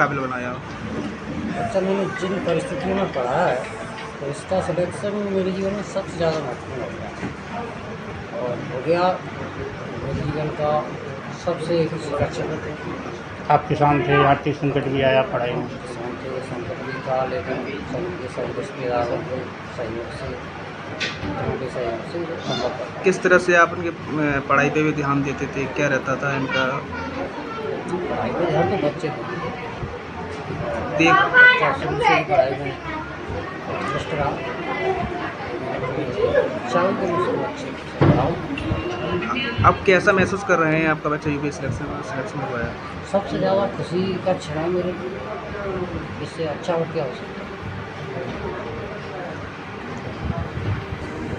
काबिल बनाया? अच्छा, मैंने जिन परिस्थितियों में पढ़ा है तो इसका सिलेक्शन मेरे जीवन में सबसे ज़्यादा महत्वपूर्ण हो गया और हो गया मेरे जीवन का सबसे एक सुरक्षित। आप किसान थे, आर्थिक संकट भी आया पढ़ाई में। किसान थे, संकट भी था, लेकिन सब रिश्तेदारों के सहयोग से उनके सहयोग से संभव था। किस तरह से आप उनके पढ़ाई पे भी ध्यान देते थे? क्या रहता था इनका? पढ़ाई में ध्यान तो बच्चे थे, देख बच्चा शुरू से ही पढ़ाई में इंटरेस्ट रहा। चाहूँ तो उसको अच्छे से पढ़ाऊँ। आप कैसा महसूस कर रहे हैं आपका बच्चा यूपी सिलेक्शन हुआ है? सबसे ज़्यादा खुशी का क्षण है मेरे लिए, इससे अच्छा और क्या हो सकता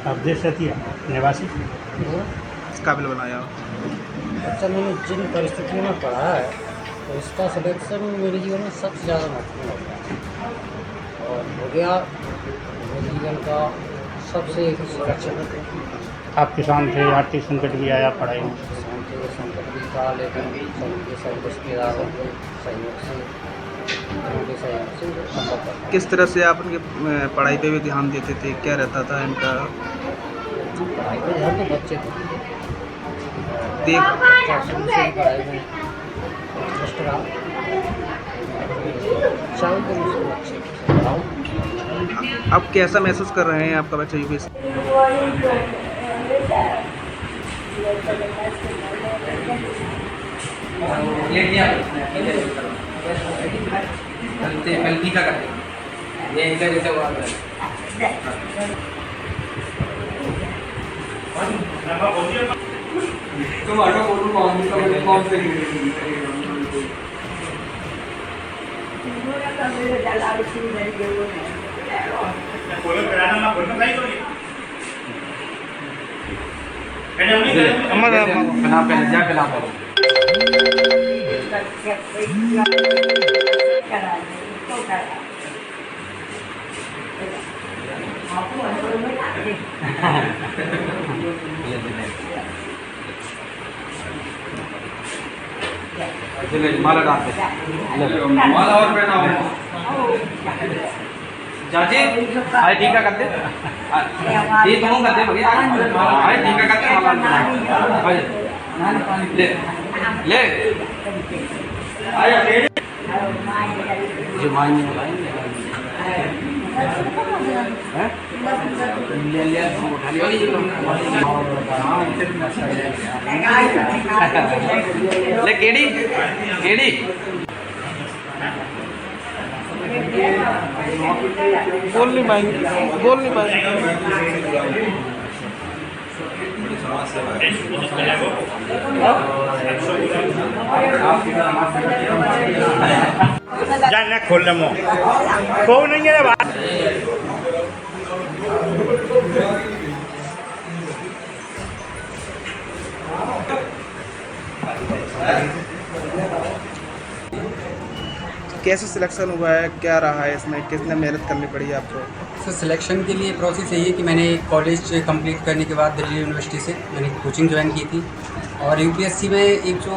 आप देश रतिया निवासी। है। इस काबिल बनाया? अच्छा, मैंने जिन परिस्थितियों में पढ़ा है तो इसका सिलेक्शन मेरे जीवन में सबसे ज़्यादा महत्वपूर्ण हो गया और हो गया मेरे जीवन का सबसे एक सुरक्षित। आप किसान थे, आर्थिक संकट भी आया पढ़ाई में। किसान थे, संकट भी था, लेकिन सब रिश्तेदारों के सहयोग से उनके सहयोग से संभव था। किस तरह से आप उनके पढ़ाई पे भी ध्यान देते थे? क्या रहता था इनका? पढ़ाई में ध्यान तो बच्चे थे, देख बच्चा शुरू से ही पढ़ाई में इंटरेस्ट रहा। चाहूँ तो उसको अच्छे से पढ़ाऊँ। आप कैसा महसूस कर रहे हैं आपका बच्चा यूपी? गलती का करते ये इधर जैसे हुआ तुम ऑटो बोलूँ कौन से पहले जा पिला माला डालते माला और पहनाओ चाची आए ठीक है करते ये तुम करते भैया आए ठीक है करते ले ले आया जो मायने हैं ले ले उठा ले केड़ी केड़ी बोल नहीं पाएंगे। जान खोल ले मुँह को नहीं है बात। कैसे सिलेक्शन हुआ है? क्या रहा है इसमें? कितने मेहनत करनी पड़ी आपको? सर सिलेक्शन के लिए प्रोसेस यही है कि मैंने कॉलेज कंप्लीट करने के बाद दिल्ली यूनिवर्सिटी से मैंने कोचिंग ज्वाइन की थी और यूपीएससी में एक जो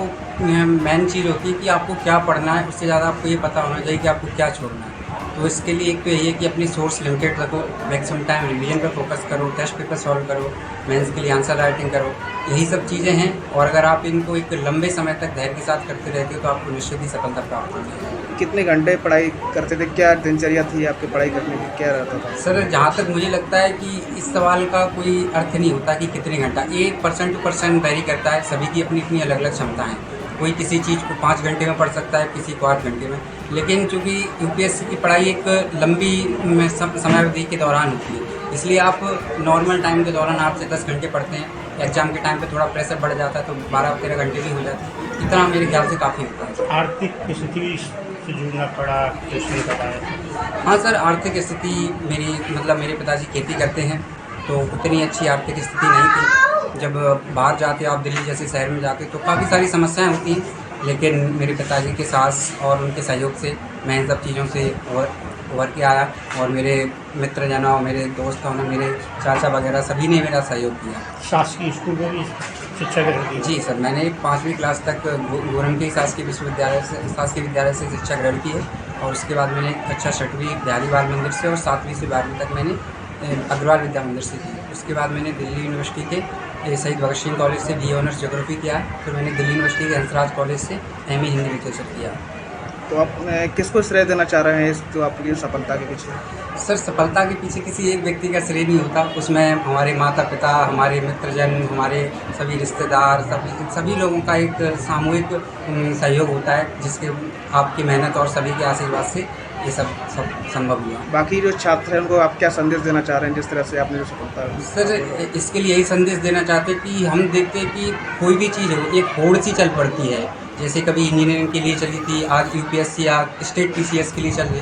मेन चीज़ होती है कि आपको क्या पढ़ना है, उससे ज़्यादा आपको ये पता होना चाहिए कि आपको क्या छोड़ना है। तो इसके लिए एक तो यही है कि अपनी सोर्स लिमिटेड रखो, मैक्सिमम टाइम रिवीजन पर फोकस करो, टेस्ट पेपर सॉल्व करो, मेंस के लिए आंसर राइटिंग करो, यही सब चीज़ें हैं। और अगर आप इनको एक लंबे समय तक धैर्य के साथ करते रहते हो तो आपको निश्चित ही सफलता प्राप्त होगी। कितने घंटे पढ़ाई करते थे? क्या दिनचर्या थी आपकी पढ़ाई करने की? क्या रहता था? सर जहाँ तक मुझे लगता है कि इस सवाल का कोई अर्थ नहीं होता कि कितने घंटा, ये पर्सन टू पर्सन वेरी करता है, सभी की अपनी अपनी अलग अलग क्षमता है। कोई किसी चीज़ को 5 घंटे में पढ़ सकता है, किसी को 8 घंटे में। लेकिन चूँकि यूपीएससी की पढ़ाई एक लंबी समयावधि के दौरान होती है, इसलिए आप नॉर्मल टाइम के दौरान 8 से 10 घंटे पढ़ते हैं। एग्जाम के टाइम पे थोड़ा प्रेशर बढ़ जाता है तो 12-13 घंटे भी हो जाते हैं। इतना मेरे ख्याल से काफ़ी होता है। आर्थिक स्थिति से जूझना पड़ा, कैसे बताया? हाँ सर, आर्थिक स्थिति मेरे पिताजी खेती करते हैं तो उतनी अच्छी आर्थिक स्थिति नहीं थी। जब बाहर जाते आप दिल्ली जैसे शहर में जाते तो काफ़ी सारी समस्याएं होती हैं, लेकिन मेरे पिताजी के साथ और उनके सहयोग से मैं इन सब चीज़ों से उभर के आया और मेरे मित्रजनों, मेरे दोस्तों ने, मेरे चाचा वगैरह सभी ने मेरा सहयोग किया। शासकीय स्कूल में भी शिक्षा ग्रहण की? जी सर, मैंने 5वीं क्लास तक गोरम के शासकीय विद्यालय से शिक्षा ग्रहण की है और उसके बाद मैंने कक्षा 6वीं बिहारी बाल मंदिर से और 7वीं से 12वीं तक मैंने अग्रवाल विद्या मंदिर से की। उसके बाद मैंने दिल्ली यूनिवर्सिटी के शहीद भगत सिंह कॉलेज से BA ऑनर्स ज्योग्राफी किया। फिर मैंने दिल्ली यूनिवर्सिटी के हंसराज कॉलेज से MA हिंदी लिटरेचर किया। तो आप किसको श्रेय देना चाह रहे हैं इस जो आपकी सफलता के पीछे? सर, सफलता के पीछे किसी एक व्यक्ति का श्रेय नहीं होता, उसमें हमारे माता पिता, हमारे मित्रजन, हमारे सभी रिश्तेदार, सभी लोगों का एक सामूहिक सहयोग होता है, जिसके आपकी मेहनत और सभी के आशीर्वाद से ये सब संभव हुआ। बाकी जो छात्र हैं उनको आप क्या संदेश देना चाह रहे हैं जिस तरह से आपने जो सफलता? सर, इसके लिए यही संदेश देना चाहते हैं कि हम देखते हैं कि कोई भी चीज़ हो एक होड़ सी चल पड़ती है। जैसे कभी इंजीनियरिंग के लिए चली थी, आज UPSC या स्टेट PCS के लिए चल रही।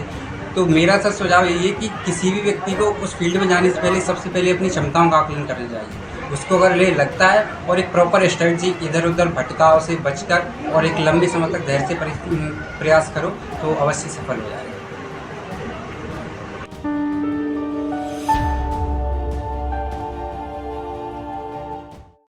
तो मेरा सर सुझाव यही है कि किसी भी व्यक्ति को उस फील्ड में जाने से पहले सबसे पहले अपनी क्षमताओं का आकलन करना चाहिए। उसको अगर ले लगता है और एक प्रॉपर स्ट्रेटजी इधर उधर भटकाव से बचकर और एक लंबे समय तक धैर्य से प्रयास करो तो अवश्य सफल हो जाएगा।